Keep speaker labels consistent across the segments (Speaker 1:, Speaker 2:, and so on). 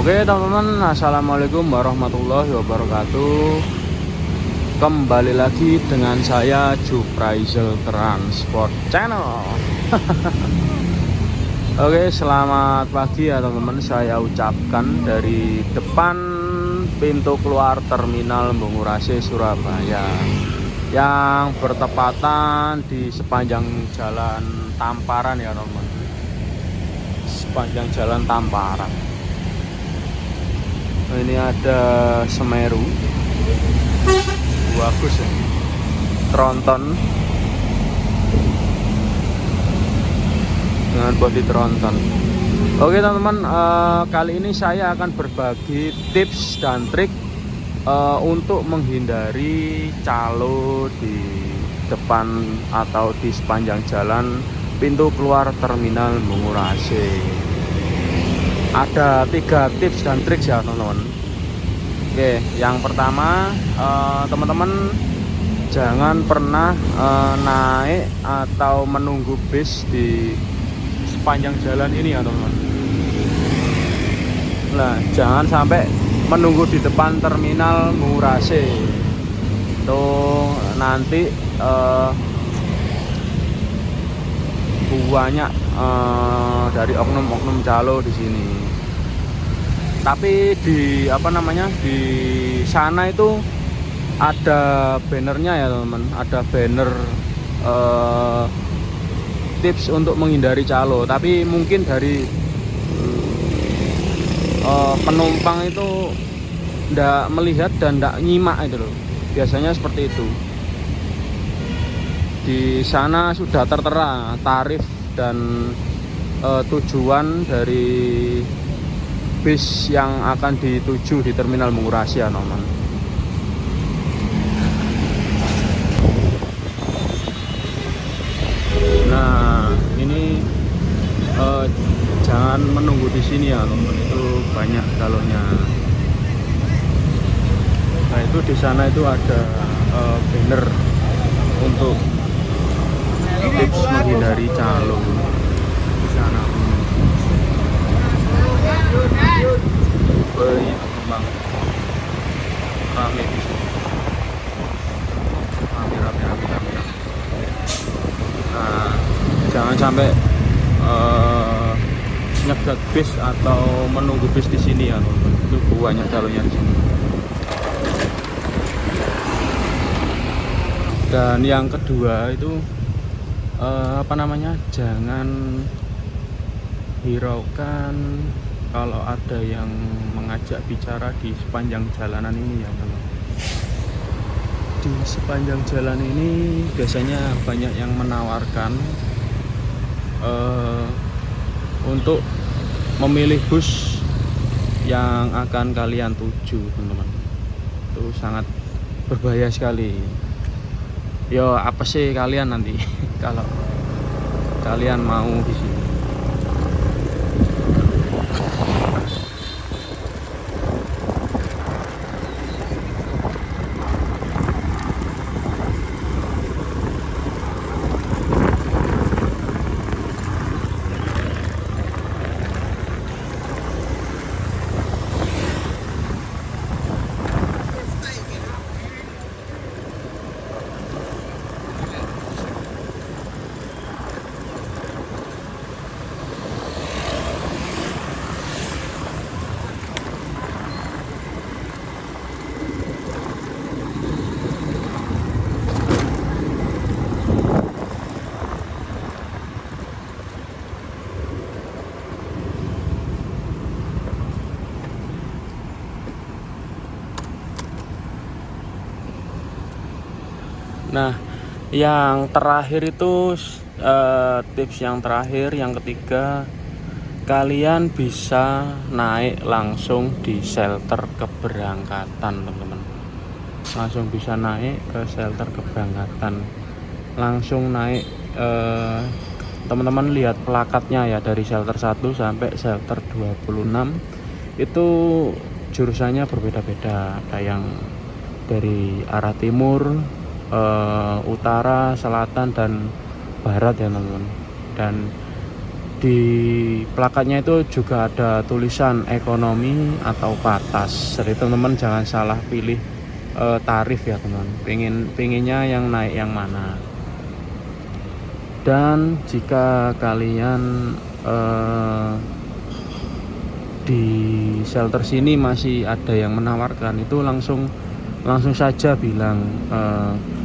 Speaker 1: Oke teman-teman, assalamualaikum warahmatullahi wabarakatuh. Kembali lagi dengan saya Jupraizel Transport Channel. Oke, selamat pagi ya teman-teman. Saya ucapkan dari depan pintu keluar Terminal Bungurasi Surabaya yang bertepatan di sepanjang jalan Tamparan ya teman-teman. Sepanjang jalan Tamparan. Ini ada Semeru, bagus ya, tronton dengan bodi tronton. Oke teman-teman, kali ini saya akan berbagi tips dan trik untuk menghindari calo di depan atau di sepanjang jalan pintu keluar Terminal Bungurasi. Ada 3 tips dan trik ya teman-teman. Oke, yang pertama, teman-teman jangan pernah naik atau menunggu bis di sepanjang jalan ini ya teman-teman. Nah, jangan sampai menunggu di depan Terminal Bungurasi. Tuh nanti banyak dari oknum-oknum calo di sini. Tapi di di sana itu ada bannernya ya teman-teman, ada banner tips untuk menghindari calo. Tapi mungkin dari penumpang itu ndak melihat dan ndak nyimak itu loh. Biasanya seperti itu. Di sana sudah tertera tarif dan tujuan dari bis yang akan dituju di Terminal Bungurasi ya teman-teman. Nah ini jangan menunggu di sini ya teman-teman, itu banyak calonnya. Nah itu di sana itu ada banner untuk tips menghindari calo di sana. Bang, rame, rame. Nah, jangan sampai nyegat bis atau menunggu bis di sini ya, itu banyak calonnya di sini. Dan yang kedua itu jangan hiraukan kalau ada yang mengajak bicara di sepanjang jalanan ini ya teman. Di sepanjang jalan ini biasanya banyak yang menawarkan untuk memilih bus yang akan kalian tuju teman-teman. Itu sangat berbahaya sekali. Yo, apa sih kalian nanti kalau kalian mau di sini? Nah, yang terakhir itu tips yang terakhir, yang ketiga, kalian bisa naik langsung di shelter keberangkatan teman-teman. Langsung bisa naik ke shelter keberangkatan, langsung naik. Teman-teman lihat plakatnya ya, dari shelter 1 sampai shelter 26 itu jurusannya berbeda-beda. Ada yang dari arah timur, utara, selatan, dan barat ya teman-teman. Dan di plakatnya itu juga ada tulisan ekonomi atau patas. Jadi teman-teman jangan salah pilih tarif ya teman. Pengennya yang naik yang mana. Dan jika kalian di shelter sini masih ada yang menawarkan, itu langsung saja bilang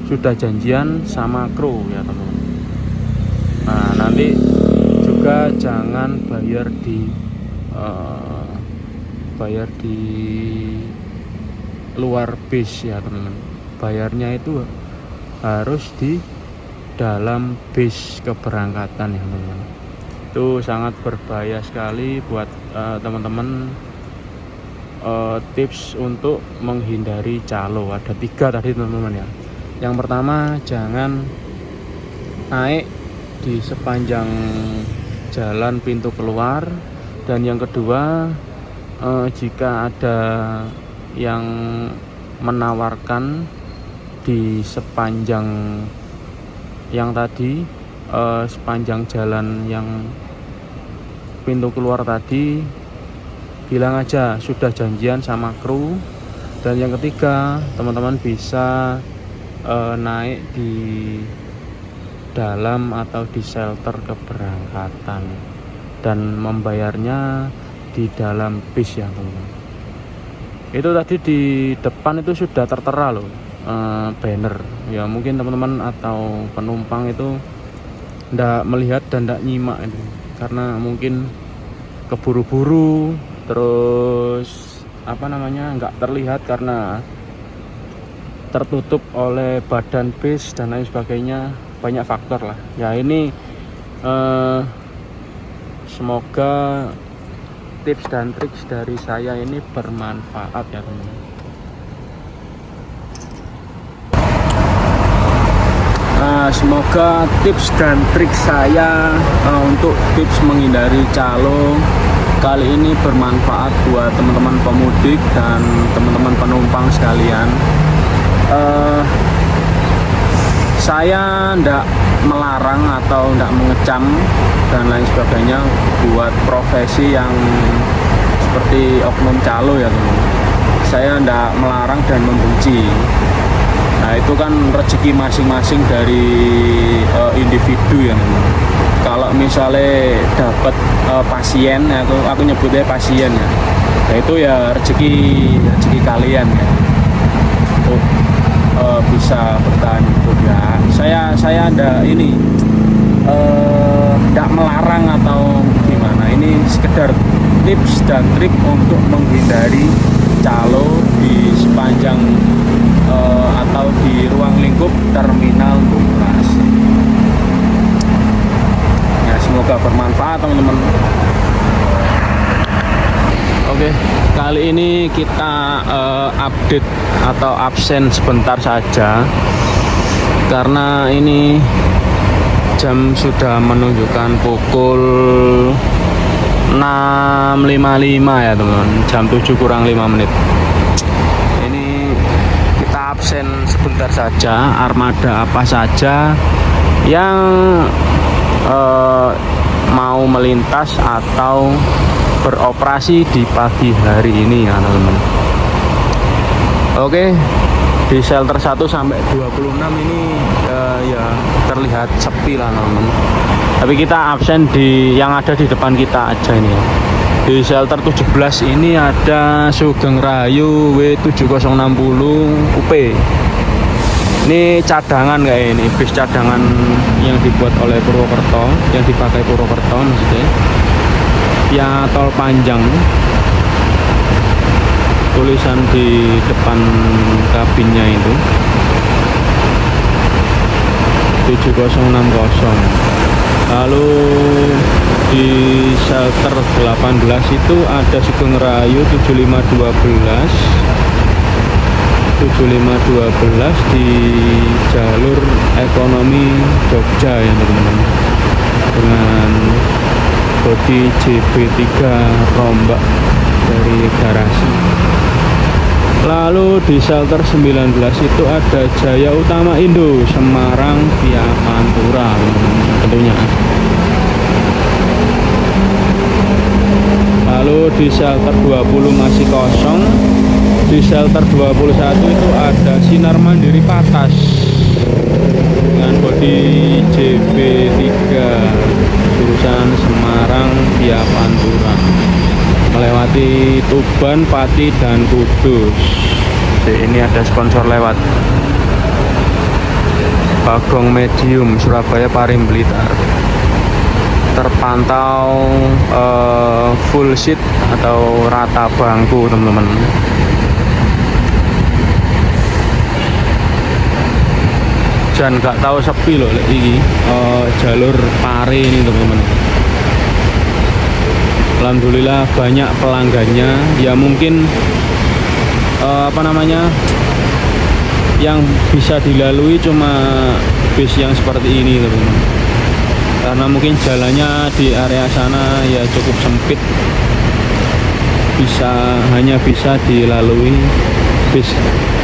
Speaker 1: sudah janjian sama kru ya teman. Nah nanti juga jangan bayar di luar bis ya teman-teman. Bayarnya itu harus di dalam bis keberangkatan ya teman-teman. Itu sangat berbahaya sekali buat teman-teman. Tips untuk menghindari calo ada 3 tadi teman-teman ya. Yang pertama, jangan naik di sepanjang jalan pintu keluar. Dan yang kedua, jika ada yang menawarkan di sepanjang yang tadi, sepanjang jalan yang pintu keluar tadi, bilang aja sudah janjian sama kru. Dan yang ketiga, teman-teman bisa naik di dalam atau di shelter keberangkatan dan membayarnya di dalam bis ya teman-teman. Itu tadi di depan itu sudah tertera loh banner ya. Mungkin teman-teman atau penumpang itu ndak melihat dan ndak nyimak itu karena mungkin keburu-buru, terus nggak terlihat karena tertutup oleh badan bis dan lain sebagainya. Banyak faktor lah ya. Ini semoga tips dan trik dari saya ini bermanfaat ya teman-teman. Semoga tips dan trik saya untuk tips menghindari calo kali ini bermanfaat buat teman-teman pemudik dan teman-teman penumpang sekalian. Saya ndak melarang atau ndak mengecam dan lain sebagainya buat profesi yang seperti oknum calo ya teman-teman. Saya ndak melarang dan membenci. Nah itu kan rezeki masing-masing dari individu ya teman-teman. Kalau misalnya dapat pasien, aku nyebutnya pasien ya, nah itu ya rezeki kalian ya untuk bisa bertahan hidup ya. Saya ada ini tidak melarang atau gimana. Ini sekedar tips dan trik untuk menghindari calo di sepanjang atau di ruang lingkup terminal Bungras. Ya semoga bermanfaat teman-teman. Oke, kali ini kita update atau absen sebentar saja karena ini jam sudah menunjukkan pukul 6.55 ya teman-teman, jam 7 kurang 5 menit. Ini kita absen sebentar saja. Armada apa saja yang mau melintas atau beroperasi di pagi hari ini ya teman-teman. Oke, di shelter 1 sampai 26 ini ya terlihat sepi lah teman-teman. Tapi kita absen di yang ada di depan kita aja ini ya. Di shelter 17 ini ada Sugeng Rahayu W7060 UP. Ini cadangan kayak ini, bis cadangan yang dibuat oleh Purwokerto, yang dipakai Purwokerto maksudnya. Ya tol panjang, tulisan di depan kabinnya itu 7060. Lalu di shelter 18 itu ada Sugeng Rahayu 7512 di jalur ekonomi Jogja ya teman-teman, dengan bodi JB3 rombak dari garasi. Lalu di shelter 19 itu ada Jaya Utama Indo Semarang via Pantura tentunya. di shelter 20 masih kosong. Di shelter 21 itu ada Sinar Mandiri Patas dengan bodi JB3 jurusan Semarang via Pantura melewati Tuban, Pati, dan Kudus. Ini ada sponsor lewat. Bagong Medium Surabaya Parim Blitar. Terpantau full seat atau rata bangku teman-teman. Dan gak tahu sepi loh ini jalur Pare ini teman-teman. Alhamdulillah banyak pelanggannya. Ya mungkin yang bisa dilalui cuma bis yang seperti ini teman-teman, karena mungkin jalannya di area sana ya cukup sempit, hanya bisa dilalui bis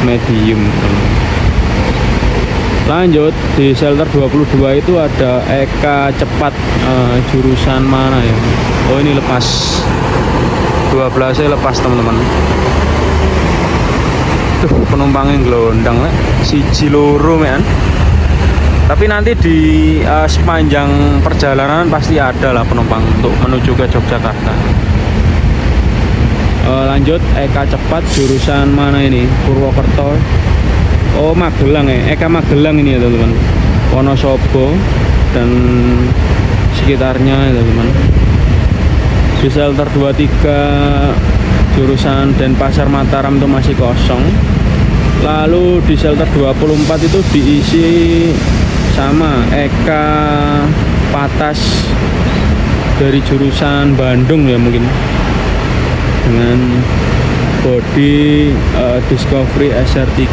Speaker 1: medium teman-teman. Lanjut di shelter 22 itu ada Eka Cepat, jurusan mana ya? Oh ini lepas 12 lepas teman-teman. Tuh penumpangnya gelondang siji loro men. Tapi nanti di sepanjang perjalanan pasti ada lah penumpang untuk menuju ke Yogyakarta. Lanjut Eka Cepat jurusan mana ini? Purwokerto. Oh Magelang ya, Eka Magelang ini ya teman-teman. Wonosobo dan sekitarnya ya teman-teman. Di shelter 23 jurusan Denpasar Mataram itu masih kosong. Lalu di shelter 24 itu diisi sama Eka Patas dari jurusan Bandung ya mungkin, dengan bodi Discovery SR3.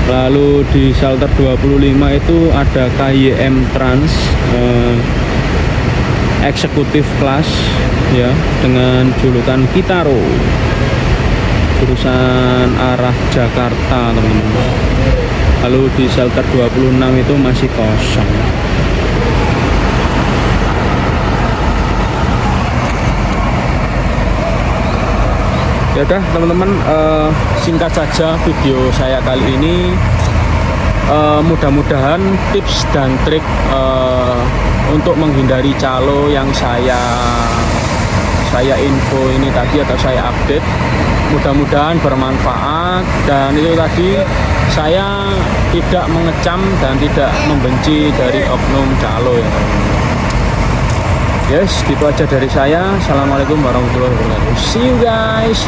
Speaker 1: Lalu di shelter 25 itu ada KYM Trans eksekutif kelas ya, dengan julukan Kitaro, jurusan arah Jakarta teman-teman. Lalu di shelter 26 itu masih kosong. Ya udah teman-teman, singkat saja video saya kali ini. Mudah-mudahan tips dan trik untuk menghindari calo yang saya info ini tadi atau saya update, mudah-mudahan bermanfaat. Dan itu tadi, saya tidak mengecam dan tidak membenci dari oknum calo ya. Yes, gitu aja dari saya. Assalamualaikum warahmatullahi wabarakatuh. See you guys.